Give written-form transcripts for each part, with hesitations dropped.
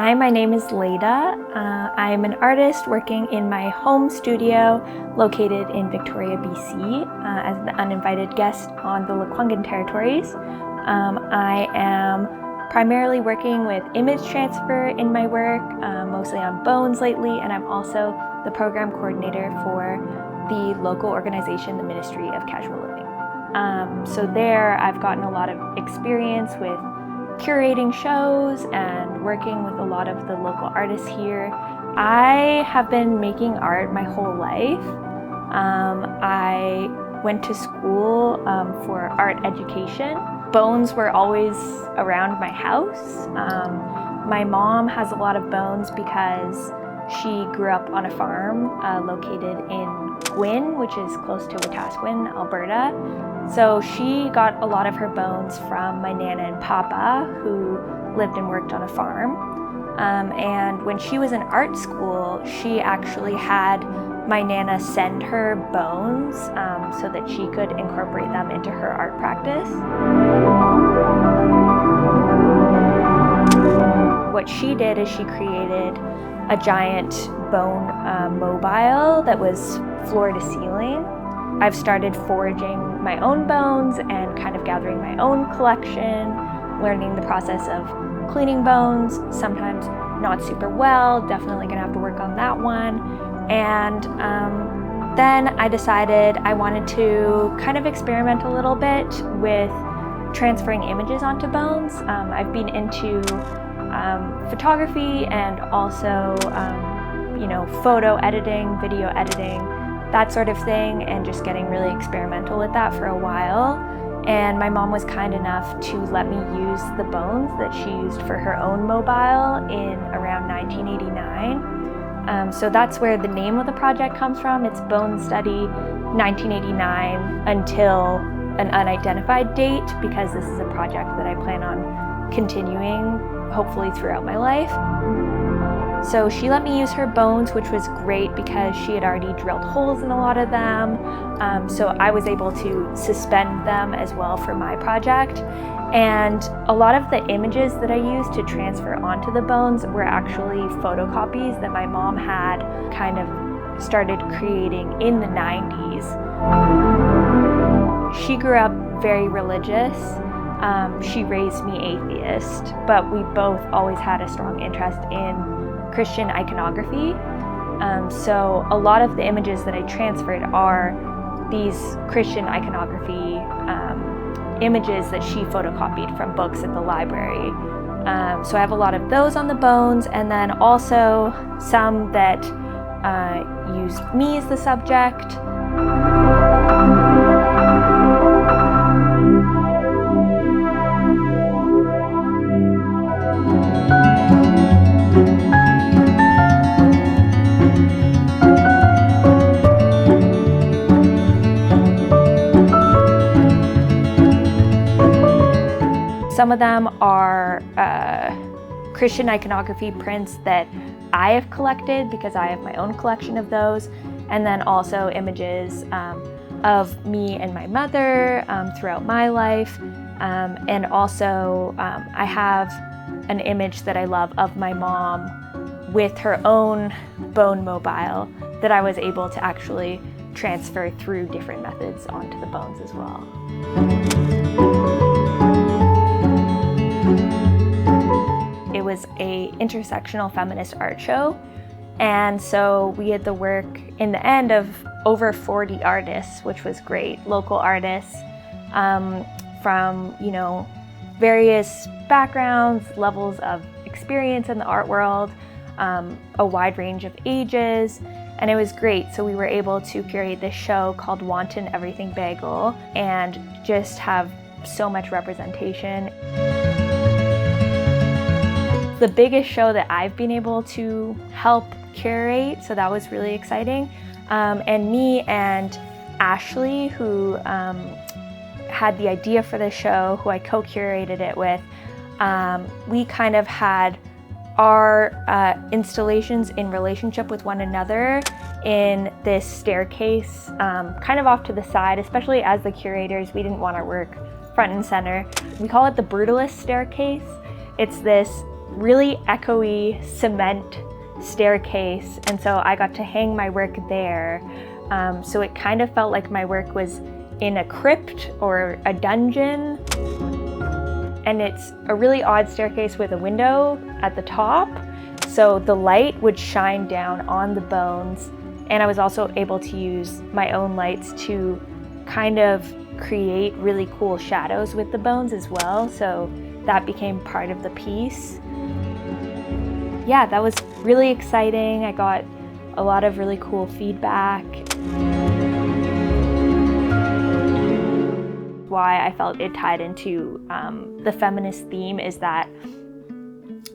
Hi, my name is Leda. I'm an artist working in my home studio located in Victoria, BC, as an uninvited guest on the Lekwungen territories. I am primarily working with image transfer in my work, mostly on bones lately, and I'm also the program coordinator for the local organization, the Ministry of Casual Living. So there I've gotten a lot of experience with curating shows and working with a lot of the local artists here. I have been making art my whole life. I went to school for art education. Bones were always around my house. My mom has a lot of bones because she grew up on a farm located in Gwyn, which is close to Wetaskiwin, Alberta. So she got a lot of her bones from my Nana and Papa, who lived and worked on a farm. And when she was in art school, she actually had my Nana send her bones so that she could incorporate them into her art practice. What she did is she created a giant bone mobile that was floor to ceiling. I've started foraging my own bones and kind of gathering my own collection, learning the process of cleaning bones, sometimes not super well, definitely gonna have to work on that one. And then I decided I wanted to kind of experiment a little bit with transferring images onto bones. I've been into photography and also photo editing, video editing, that sort of thing, and just getting really experimental with that for a while. And my mom was kind enough to let me use the bones that she used for her own mobile in around 1989. So that's where the name of the project comes from. It's Bone Study 1989 until an unidentified date, because this is a project that I plan on continuing hopefully throughout my life. So she let me use her bones, which was great because she had already drilled holes in a lot of them. So I was able to suspend them as well for my project. And a lot of the images that I used to transfer onto the bones were actually photocopies that my mom had kind of started creating in the 90s. She grew up very religious. She raised me atheist, but we both always had a strong interest in Christian iconography. So a lot of the images that I transferred are these Christian iconography images that she photocopied from books at the library. So I have a lot of those on the bones, and then also some that used me as the subject. Some of them are Christian iconography prints that I have collected because I have my own collection of those, and then also images of me and my mother throughout my life, and also I have an image that I love of my mom with her own bone mobile that I was able to actually transfer through different methods onto the bones as well. It was an intersectional feminist art show, and so we had the work in the end of over 40 artists, which was great. Local artists from various backgrounds, levels of experience in the art world, a wide range of ages, and it was great. So we were able to curate this show called Wanton Everything Bagel and just have so much representation. The biggest show that I've been able to help curate, so that was really exciting. And me and Ashley, who had the idea for the show, who I co-curated it with, we kind of had our installations in relationship with one another in this staircase, kind of off to the side, especially as the curators. We didn't want our work front and center. We call it the brutalist staircase. It's this really echoey cement staircase, and so I got to hang my work there. So it kind of felt like my work was in a crypt or a dungeon. And it's a really odd staircase with a window at the top, so the light would shine down on the bones, and I was also able to use my own lights to kind of create really cool shadows with the bones as well, so that became part of the piece. Yeah, that was really exciting. I got a lot of really cool feedback. Why I felt it tied into the feminist theme is that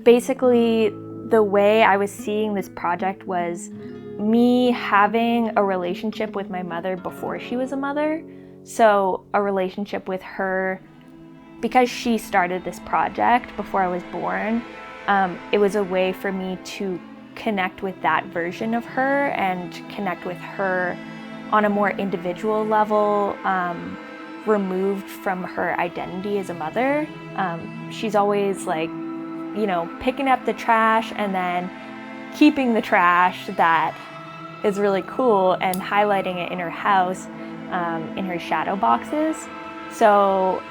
basically the way I was seeing this project was me having a relationship with my mother before she was a mother. So a relationship with her, because she started this project before I was born, it was a way for me to connect with that version of her and connect with her on a more individual level, removed from her identity as a mother. She's always like, you know, picking up the trash and then keeping the trash that is really cool and highlighting it in her house, in her shadow boxes. So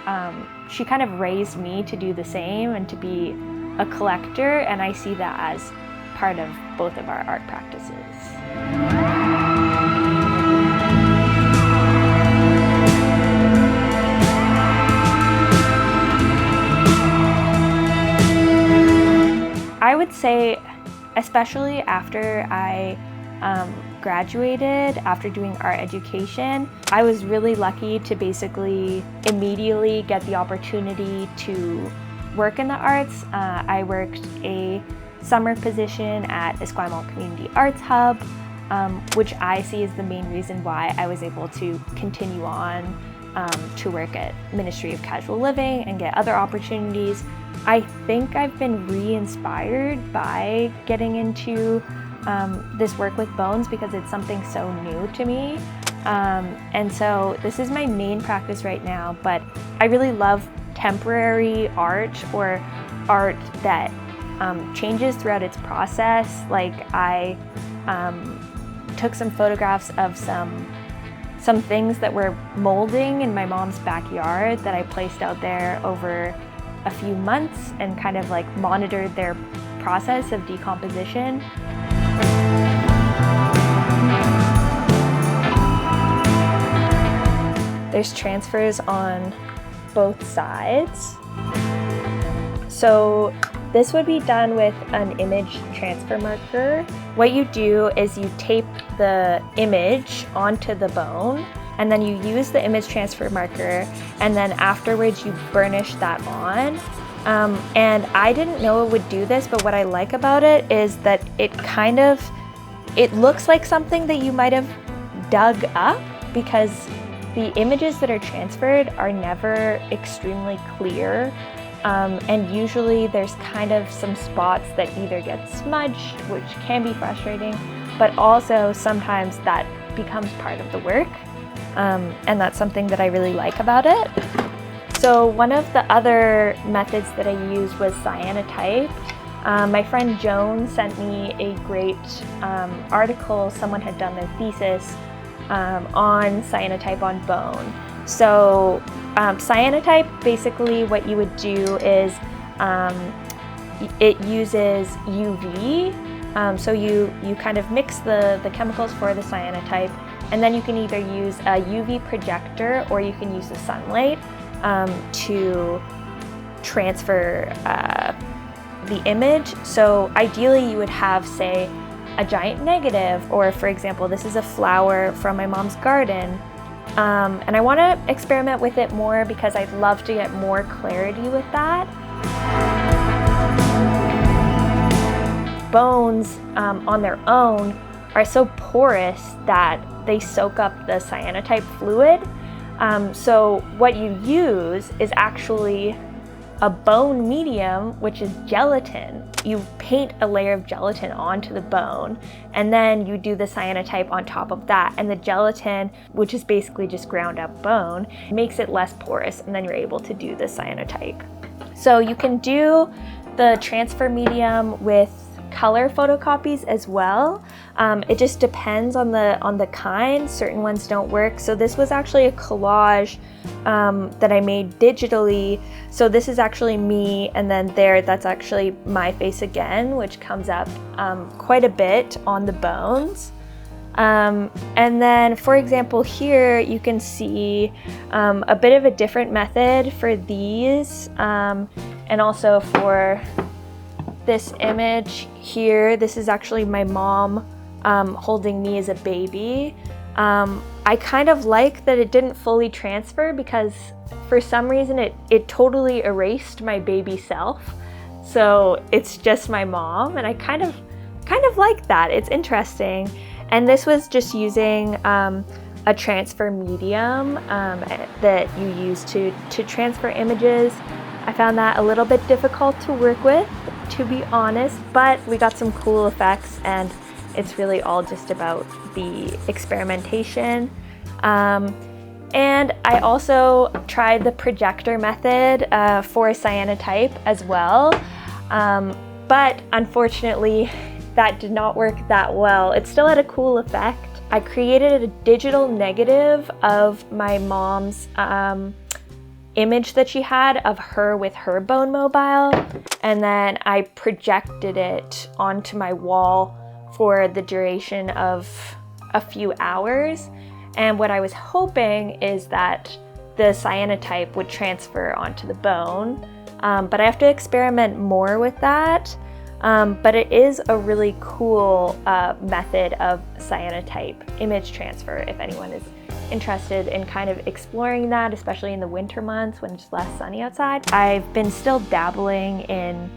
she kind of raised me to do the same and to be a collector, and I see that as part of both of our art practices. I would say, especially after I graduated, after doing art education, I was really lucky to basically immediately get the opportunity to work in the arts. I worked a summer position at Esquimalt Community Arts Hub, which I see as the main reason why I was able to continue on to work at Ministry of Casual Living and get other opportunities. I think I've been re-inspired by getting into this work with bones because it's something so new to me. And so this is my main practice right now, but I really love temporary art or art that changes throughout its process. Like I took some photographs of some things that were molding in my mom's backyard that I placed out there over a few months and kind of like monitored their process of decomposition. There's transfers on both sides. So this would be done with an image transfer marker. What you do is you tape the image onto the bone, and then you use the image transfer marker, and then afterwards you burnish that on. And I didn't know it would do this, but what I like about it is that it looks like something that you might have dug up, because the images that are transferred are never extremely clear. And usually there's kind of some spots that either get smudged, which can be frustrating, but also sometimes that becomes part of the work. And that's something that I really like about it. So one of the other methods that I used was cyanotype. My friend Joan sent me a great article. Someone had done their thesis on cyanotype on bone. So cyanotype, basically what you would do is it uses UV. So you kind of mix the chemicals for the cyanotype, and then you can either use a UV projector or you can use the sunlight to transfer the image. So ideally you would have, say, a giant negative, or for example, this is a flower from my mom's garden. And I want to experiment with it more because I'd love to get more clarity with that. Bones on their own are so porous that they soak up the cyanotype fluid. So what you use is actually a bone medium, which is gelatin. You paint a layer of gelatin onto the bone, and then you do the cyanotype on top of that. And the gelatin, which is basically just ground up bone, makes it less porous, and then you're able to do the cyanotype. So you can do the transfer medium with color photocopies as well. It just depends on the kind. Certain ones don't work. So this was actually a collage that I made digitally. So this is actually me, and then that's actually my face again, which comes up quite a bit on the bones. And then, for example, here you can see a bit of a different method for these, and also for this image here. This is actually my mom holding me as a baby. I kind of like that it didn't fully transfer because for some reason it totally erased my baby self. So it's just my mom, and I kind of like that. It's interesting. And this was just using a transfer medium that you use to transfer images. I found that a little bit difficult to work with, to be honest, but we got some cool effects, and it's really all just about the experimentation. And I also tried the projector method for cyanotype as well, but unfortunately that did not work that well. It still had a cool effect. I created a digital negative of my mom's image that she had of her with her bone mobile, and then I projected it onto my wall for the duration of a few hours. And what I was hoping is that the cyanotype would transfer onto the bone, but I have to experiment more with that. But it is a really cool method of cyanotype image transfer if anyone is interested in kind of exploring that, especially in the winter months when it's less sunny outside. I've been still dabbling in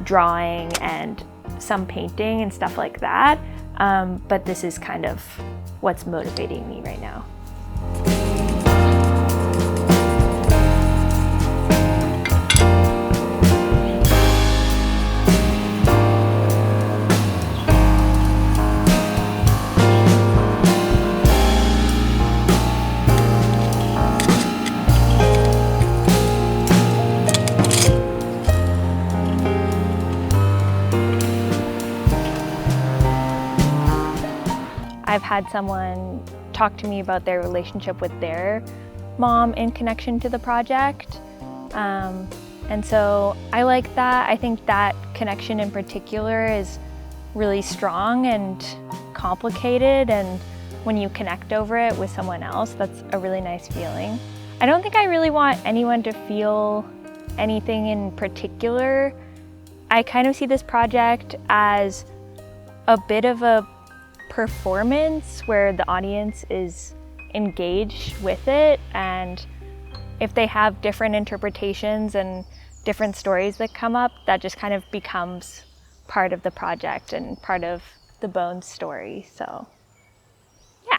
drawing and some painting and stuff like that, but this is kind of what's motivating me right now. I've had someone talk to me about their relationship with their mom in connection to the project. And so I like that. I think that connection in particular is really strong and complicated, and when you connect over it with someone else, that's a really nice feeling. I don't think I really want anyone to feel anything in particular. I kind of see this project as a bit of a performance where the audience is engaged with it, and if they have different interpretations and different stories that come up, that just kind of becomes part of the project and part of the Bones story. So yeah.